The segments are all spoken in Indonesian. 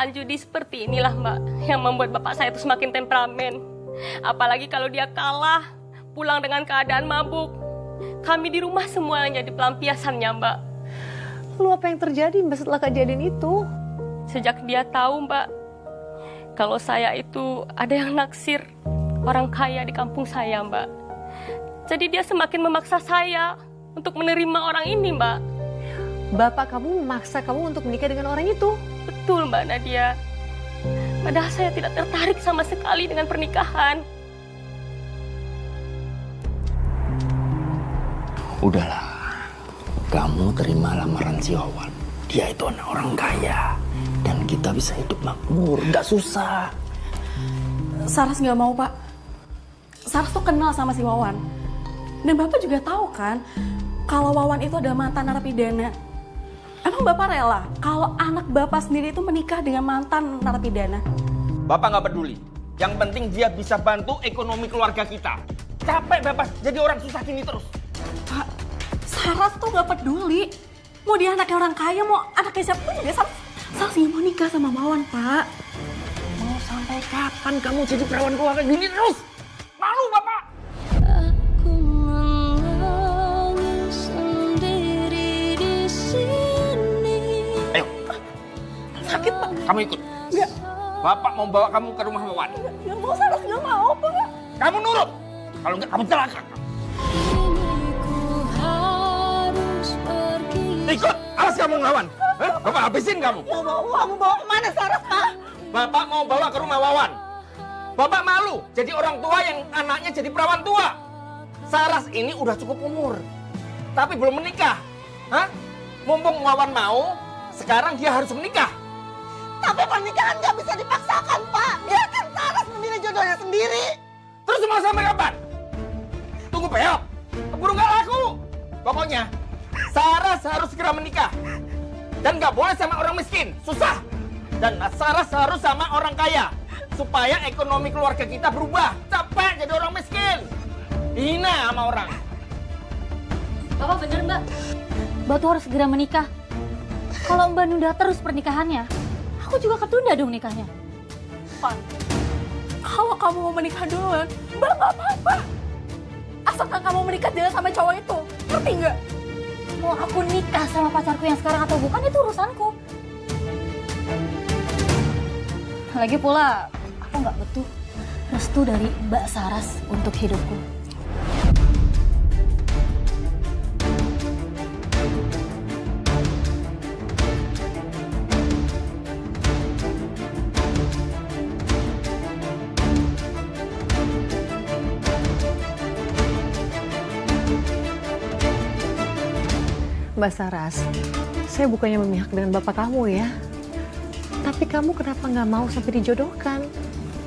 Kebiasaan judi seperti inilah Mbak yang membuat bapak saya itu semakin temperamen. Apalagi kalau dia kalah, pulang dengan keadaan mabuk. Kami di rumah semua yang jadi pelampiasannya Mbak. Lalu apa yang terjadi Mbak setelah kejadian itu? Sejak dia tahu Mbak, kalau saya itu ada yang naksir orang kaya di kampung saya Mbak. Jadi dia semakin memaksa saya untuk menerima orang ini Mbak. Bapak kamu memaksa kamu untuk menikah dengan orang itu? Betul Mbak Nadia. Padahal saya tidak tertarik sama sekali dengan pernikahan. Udahlah, kamu terima lamaran si Wawan. Dia itu anak orang kaya. Dan kita bisa hidup makmur, gak susah. Saras nggak mau, Pak. Saras tuh kenal sama si Wawan. Dan Bapak juga tahu kan, kalau Wawan itu ada mantan narapidana. Emang Bapak rela kalau anak Bapak sendiri itu menikah dengan mantan narapidana? Bapak nggak peduli. Yang penting dia bisa bantu ekonomi keluarga kita. Capek Bapak jadi orang susah gini terus. Pak, Saras tuh nggak peduli. Mau dia anaknya orang kaya, mau anaknya siapa pun juga Saras nggak mau nikah sama Wawan, Pak. Mau sampai kapan kamu jadi perawan keluarga gini terus? Malu Bapak. Aku menangis sendiri di sini. Ayo. Sakit, Pak. Kamu ikut. Nggak. Bapak mau bawa kamu ke rumah Wawan. Nggak mau, Saras nggak mau, Pak. Kamu nurut. Kalau nggak kamu celaka. Ikut, awas kamu ngelawan. Bapak habisin kamu. Mau bawa kemana Saras, Pak? Bapak mau bawa ke rumah Wawan. Bapak malu jadi orang tua yang anaknya jadi perawan tua. Saras ini udah cukup umur, tapi belum menikah. Hah? Mumpung Wawan mau, sekarang dia harus menikah. Tapi pernikahan nggak bisa dipaksakan, Pak. Biarkan Saras memilih jodohnya sendiri. Terus mau sampai kapan? Tunggu peok, keburu nggak laku. Pokoknya, Saras harus segera menikah. Dan nggak boleh sama orang miskin, susah. Dan Saras harus sama orang kaya. Supaya ekonomi keluarga kita berubah. Capek jadi orang miskin. Hina sama orang. Bapak bener Mbak. Mbak tuh harus segera menikah. Kalau Mbak nunda terus pernikahannya, aku juga ketunda dong nikahnya. Pan, kalau kamu mau menikah duluan, Mbak nggak apa-apa. Asalkan kamu menikah jangan sama cowok itu, ngerti nggak? Mau aku nikah sama pacarku yang sekarang atau bukan itu urusanku. Lagi pula, aku nggak butuh restu dari Mbak Saras untuk hidupku. Mbak Saras, saya bukannya memihak dengan bapak kamu ya. Tapi kamu kenapa nggak mau sampai dijodohkan?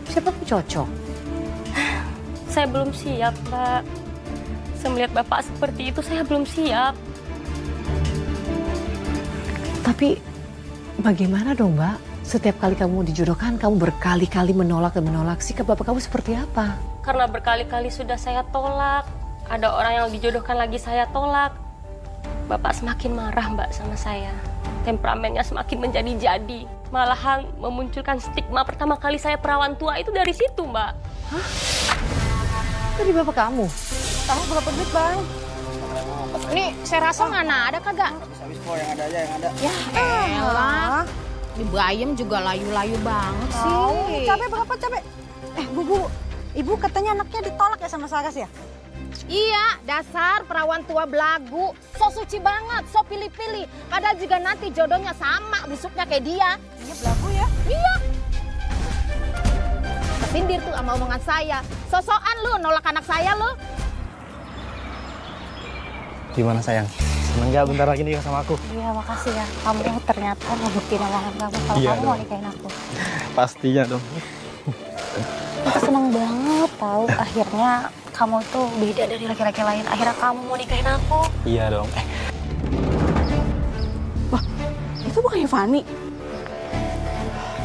Siapa pun cocok. Saya belum siap, Mbak. Saya melihat bapak seperti itu, saya belum siap. Tapi bagaimana dong Mbak? Setiap kali kamu dijodohkan, kamu berkali-kali menolak dan menolak. Sikap bapak kamu seperti apa? Karena berkali-kali sudah saya tolak. Ada orang yang dijodohkan lagi saya tolak. Bapak semakin marah Mbak sama saya. Temperamennya semakin menjadi-jadi. Malahan memunculkan stigma pertama kali saya perawan tua itu dari situ Mbak. Hah? Dari bapak kamu? Kamu berapa duit, Bang? Ini saya rasa mana ada kagak? Habis kok yang ada aja yang ada. Ya elah. Di Bayem juga layu-layu banget sih. Capek berapa capek? Bu, Ibu katanya anaknya ditolak ya sama Saras ya? Iya, dasar perawan tua belagu. So suci banget, so pilih-pilih. Padahal juga nanti jodohnya sama busuknya kayak dia. Iya belagu ya? Iya. Kesindir tuh sama omongan saya. Sosokan lu nolak anak saya lu. Gimana sayang? Seneng gak bentar lagi nikah sama aku? Iya, makasih ya. Kamu ternyata ngebuktiin omongan kamu kalau Iya kamu dong. mau nikahin aku. Pastinya dong. Aku seneng banget tahu akhirnya kamu tuh beda dari laki-laki lain. Akhirnya kamu mau nikahin aku. Iya dong. Itu bukannya Fani?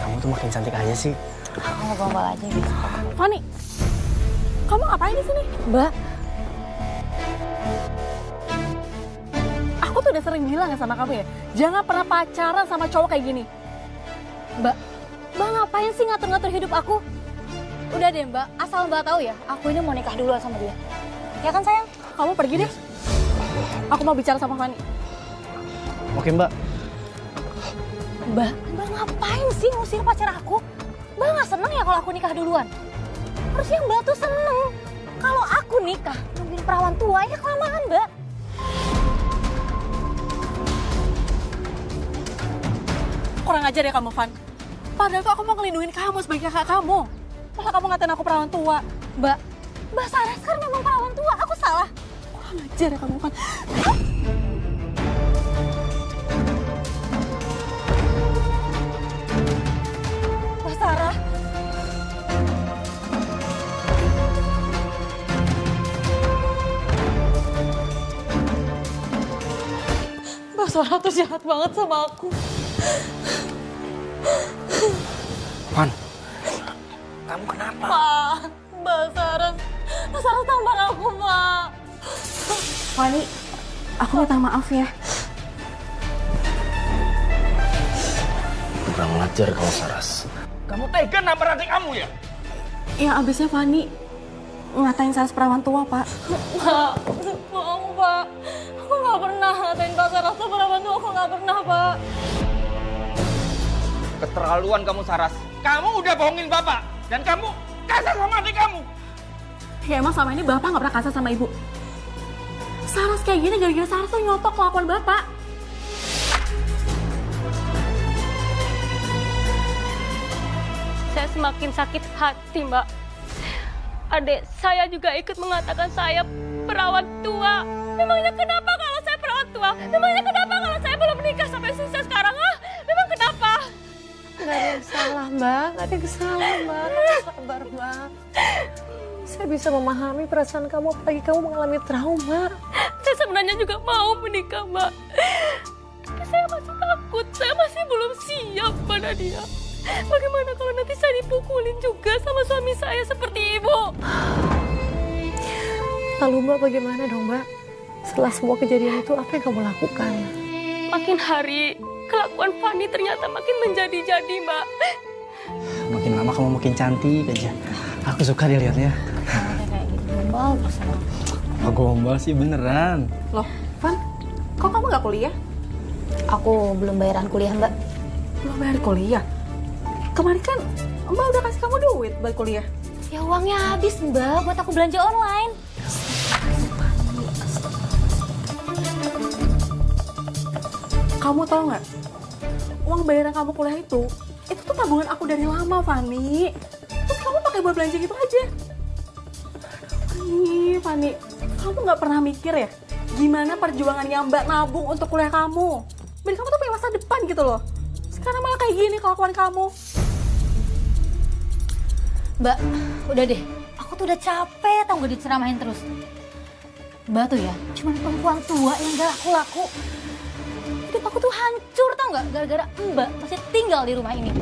Kamu tuh makin cantik aja sih. Aku mau gombal aja gitu. Fani, kamu ngapain di sini? Mbak, Aku tuh udah sering bilang ya sama kamu ya, jangan pernah pacaran sama cowok kayak gini. Mbak, Mbak ngapain sih ngatur-ngatur hidup aku? Udah deh Mbak, asal Mbak tahu ya, aku ini mau nikah duluan sama dia. Ya kan sayang? Kamu pergi deh. Aku mau bicara sama Fani. Oke Mbak. Mbak ngapain sih ngusir pacar aku? Mbak nggak seneng ya kalau aku nikah duluan? Harusnya Mbak tuh seneng. Kalau aku nikah, nungguin perawan tua ya kelamaan Mbak. Kurang ajar ya kamu, Van. Padahal tuh aku mau ngelindungin kamu sebagai kakak kamu. Malah kamu ngatain aku perawan tua. Mbak Saras kan memang perawan tua, aku salah. Kurang ajar ya kamu, Van. Mbak Sarah. Mbak Sarah tuh jahat banget sama aku. Van, kamu kenapa? Pak, Mbak Saras tampar aku, Pak. Fani, aku minta maaf ya. Kurang ajar kau, Saras. Kamu tega nampar adik kamu ya? Yang abisnya Fani ngatain Saras perawan tua, Pak. Pak, bohong Pak. Aku nggak pernah ngatain Pak Saras tuh perawan tua, aku nggak pernah Pak. Keterlaluan kamu, Saras. Kamu udah bohongin Bapak. Dan kamu kasar sama adik kamu. Ya emang selama ini Bapak nggak pernah kasar sama Ibu. Saras kayak gini gara-gara Saras tuh nyotok kelakuan Bapak. Saya semakin sakit hati, Mbak. Adik saya juga ikut mengatakan saya perawan tua. Memangnya kenapa kalau saya perawan tua? Memangnya kenapa kalau saya belum menikah sampai sukses sekarang? Memang kenapa? Nggak ada yang salah, Mbak. Nggak ada yang salah, Mbak. Kamu sabar, Mbak. Saya bisa memahami perasaan kamu, apalagi kamu mengalami trauma. Saya sebenarnya juga mau menikah, Mbak. Tapi saya masih takut. Saya masih belum siap pada dia. Bagaimana kalau nanti saya dipukulin juga sama suami saya seperti ibu? Lalu Mbak bagaimana dong, Mbak? Setelah semua kejadian itu, apa yang kamu lakukan? Makin hari, kelakuan Fani ternyata makin menjadi-jadi, Mbak. Makin lama kamu makin cantik aja. Aku suka dilihatnya. Kayak gitu, gombal terus sama aku. Oh, gombal sih beneran. Loh, Van, kok kamu nggak kuliah? Aku belum bayaran kuliah, Mbak. Belum bayar kuliah? Kemarin kan Mbak udah kasih kamu duit buat kuliah. Ya uangnya habis, Mbak, buat aku belanja online. Kamu tahu nggak? Uang bayaran kamu kuliah itu tuh tabungan aku dari lama, Fani. Terus kamu pakai buat belanja gitu aja. Fani, kamu nggak pernah mikir ya gimana perjuangan yang Mbak nabung untuk kuliah kamu? Biar kamu tuh punya masa depan gitu loh. Sekarang malah kayak gini kelakuan kamu. Mbak, udah deh. Aku tuh udah capek tau gak diceramahin terus. Mbak tuh ya, cuman perempuan tua yang gak laku-laku. Hidup aku tuh hancur tau gak? Gara-gara Mbak masih tinggal di rumah ini.